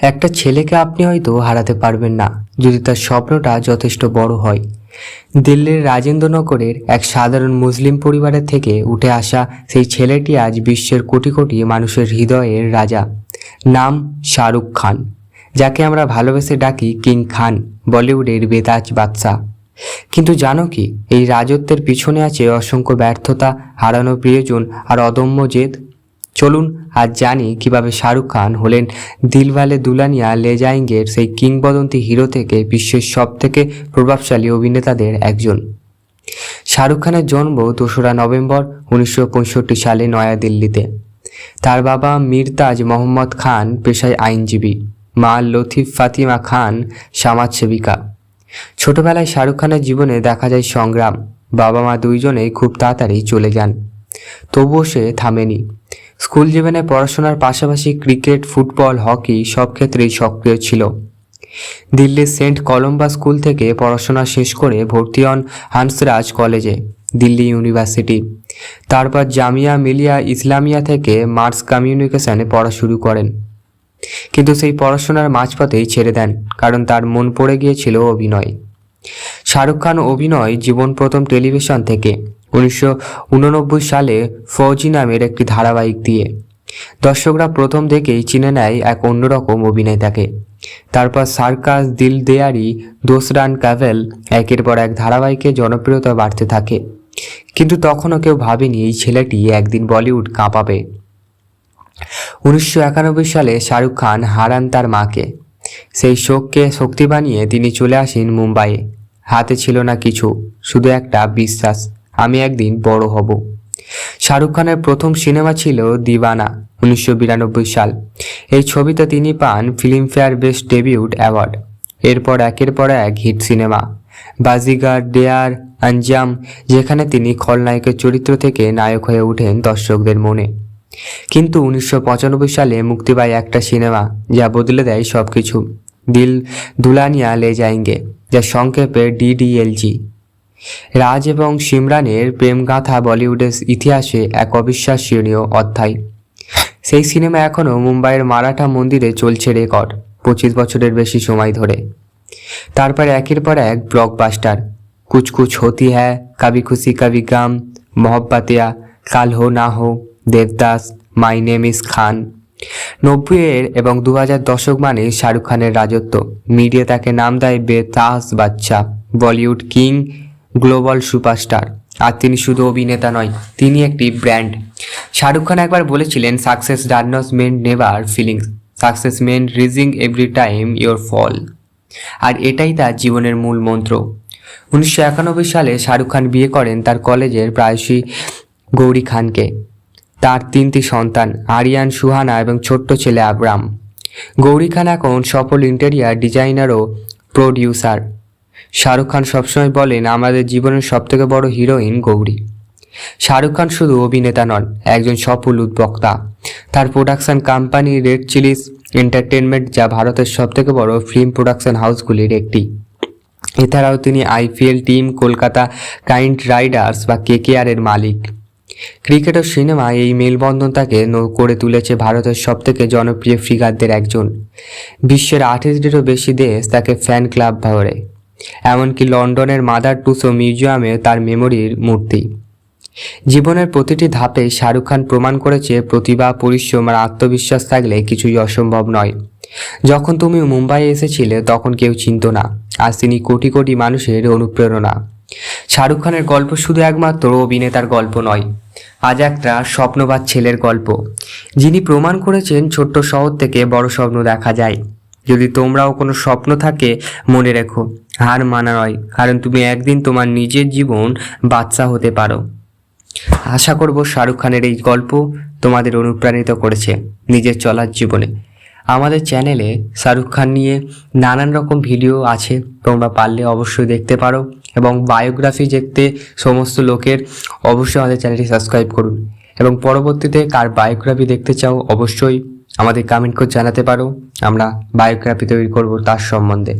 একটা ছেলেকে আপনি হয়তো হারাতে পারবেন না যদি তার স্বপ্নটা যথেষ্ট বড় হয়। দিল্লির রাজেন্দ্রনগরের এক সাধারণ মুসলিম পরিবারের থেকে উঠে আসা সেই ছেলেটি আজ বিশ্বের কোটি কোটি মানুষের হৃদয়ের রাজা। নাম শাহরুখ খান, যাকে আমরা ভালোবেসে ডাকি কিং খান, বলিউডের বেতাজ বাদশা। কিন্তু জানো কি, এই রাজত্বের পিছনে আছে অসংখ্য ব্যর্থতা, হারানো প্রিয়জন আর অদম্য জেদ। চলুন আজ জানি কিভাবে শাহরুখ খান হলেন দিলওয়ালে দুলহানিয়া লে জায়েঙ্গের সেই কিংবদন্তি হিরো থেকে বিশ্বের সবথেকে প্রভাবশালী অভিনেতাদের একজন। শাহরুখ খানের জন্ম 2রা নভেম্বর 1965 সালে নয়াদিল্লিতে। তার বাবা মিরতাজ মোহাম্মদ খান পেশায় আইনজীবী, মা লতিফ ফাতিমা খান সমাজসেবিকা। ছোটবেলায় শাহরুখ খানের জীবনে দেখা যায় সংগ্রাম। বাবা মা দুইজনেই খুব তাড়াতাড়ি চলে যান, তবুও সে থামেনি। স্কুল জীবনে পড়াশোনার পাশাপাশি ক্রিকেট, ফুটবল, হকি সব ক্ষেত্রেই সক্রিয় ছিল। দিল্লির সেন্ট কলম্বা স্কুল থেকে পড়াশোনা শেষ করে ভর্তি হন হান্সরাজ কলেজে, দিল্লি ইউনিভার্সিটি। তারপর জামিয়া মিলিয়া ইসলামিয়া থেকে মাস কমিউনিকেশনে পড়া শুরু করেন, কিন্তু সেই পড়াশোনার মাঝপথেই ছেড়ে দেন কারণ তার মন পড়ে গিয়েছিল অভিনয়। শাহরুখ খান অভিনয় জীবন প্রথম টেলিভিশন থেকে 1989 সালে ফৌজি নামের একটি ধারাবাহিক দিয়ে। দর্শকরা প্রথম থেকেই চিনে নেয় এক অন্যরকম অভিনেতাকে। তারপর সার্কাস, দিল দেয়ারি, দোসরান কাভেল, একের পর এক ধারাবাহিকে জনপ্রিয়তা বাড়তে থাকে। কিন্তু তখনও কেউ ভাবেনি এই ছেলেটি একদিন বলিউড কাঁপাবে। 1991 সালে শাহরুখ খান হারান তার মাকে। সেই শোককে শক্তি বানিয়ে তিনি চলে আসেন মুম্বাইয়ে। হাতে ছিল না কিছু, শুধু একটা বিশ্বাস, আমি একদিন বড় হব। শাহরুখ খানের প্রথম সিনেমা ছিল দিওয়ানা, 1992 সাল। এই ছবিতে তিনি পান ফিল্মফেয়ার বেস্ট ডেবিউট অ্যাওয়ার্ড। এরপর একের পর এক হিট সিনেমা, বাজিগার, ডেয়ার, আঞ্জাম, যেখানে তিনি খলনায়কের চরিত্র থেকে নায়ক হয়ে ওঠেন দর্শকদের মনে। কিন্তু 1995 সালে মুক্তি পায় একটা সিনেমা যা বদলে দেয় সব কিছু, দিল দুলহানিয়া লে জায়েঙ্গে, যা সংক্ষেপে DDLG। রাজ এবং সিমরানের প্রেমগাথা বলিউডের ইতিহাসে এক অবিশ্বাসনীয় অধ্যায়। সেই সিনেমা এখনও মুম্বাইয়ের মারাঠা মন্দিরে চলছে রেকর্ড 25 বছরের বেশি সময় ধরে। তারপর একের পর এক ব্লকবাস্টার, কুছ কুছ হোতি হ্যায়, কবি খুশি কবি গম, মোহব্বতিয়া, কাল হো না হো, দেবদাস, মাই নেম ইজ খান। 90-এর এবং 2000 দশক মানে শাহরুখ খানের রাজত্ব। মিডিয়া তাকে নাম দেয় বেতাজ বাদশা, বলিউড কিং, গ্লোবাল সুপারস্টার। আর তিনি শুধু অভিনেতা নয়, তিনি একটি ব্র্যান্ড। শাহরুখ খান একবার বলেছিলেন, success does not mean never failings, success mean rising every time your fall. আর এটাই তার জীবনের মূল মন্ত্র। 1991 সালে শাহরুখ খান বিয়ে করেন তার কলেজের প্রায়শী গৌরী খানকে। তার 3টি সন্তান, আরিয়ান, সুহানা এবং ছোট্ট ছেলে আবরাম। গৌরী খান এখন সফল ইন্টেরিয়ার ডিজাইনার ও প্রডিউসার। শাহরুখ খান সবসময় বলেন, আমাদের জীবনের সবথেকে বড় হিরোইন গৌরী। শাহরুখ খান শুধু অভিনেতা নন, একজন সফল উদ্যোক্তা। তার production company red Chillies entertainment, যা ভারতের সবথেকে বড় ফিল্ম প্রোডাকশন হাউসগুলির একটি। এছাড়াও তিনি IPL team Kolkata night Riders বা KKR এর মালিক। ক্রিকেট ও সিনেমা এই মেলবন্ধন তাকে করে তুলেছে ভারতের সবথেকে জনপ্রিয় ফিগারদের একজন। বিশ্বের 28-এরও বেশি দেশ তাকে ফ্যান ক্লাব ধরে, এমনকি লন্ডনের মাদার টুসো মিউজিয়ামে তার মেমোরির মূর্তি। জীবনের প্রতিটি ধাপে শাহরুখ খান প্রমাণ করেছে, প্রতিভা, পরিশ্রম আর আত্মবিশ্বাস থাকলে কিছুই অসম্ভব নয়। যখন তুমি মুম্বাইয়ে এসেছিলে তখন কেউ চিনত না, আজ তিনি কোটি কোটি মানুষের অনুপ্রেরণা। শাহরুখ খানের গল্প শুধু একমাত্র অভিনেতার গল্প নয়, আজ একটা স্বপ্নবাজ ছেলের গল্প, যিনি প্রমাণ করেছেন ছোট্ট শহর থেকে বড় স্বপ্ন দেখা যায়। যদি তোমরাও কোনো স্বপ্ন থাকে, মনে রেখো, হার মানা নয়, কারণ তুমি একদিন তোমার নিজের জীবন বাদশা হতে পারো। আশা করব শাহরুখ খানের এই গল্প তোমাদের অনুপ্রাণিত করেছে নিজের চলার জীবনে। আমাদের চ্যানেলে শাহরুখ খান নিয়ে নানান রকম ভিডিও আছে, তোমরা পারলে অবশ্যই দেখতে পারো। এবং বায়োগ্রাফি দেখতে সমস্ত লোকের অবশ্যই আমাদের চ্যানেলটি সাবস্ক্রাইব করুন। এবং পরবর্তীতে কার বায়োগ্রাফি দেখতে চাও অবশ্যই আমাদের কমেন্ট করে জানাতে পারো, আমরা বায়োগ্রাফি তৈরি করব তার সম্বন্ধে।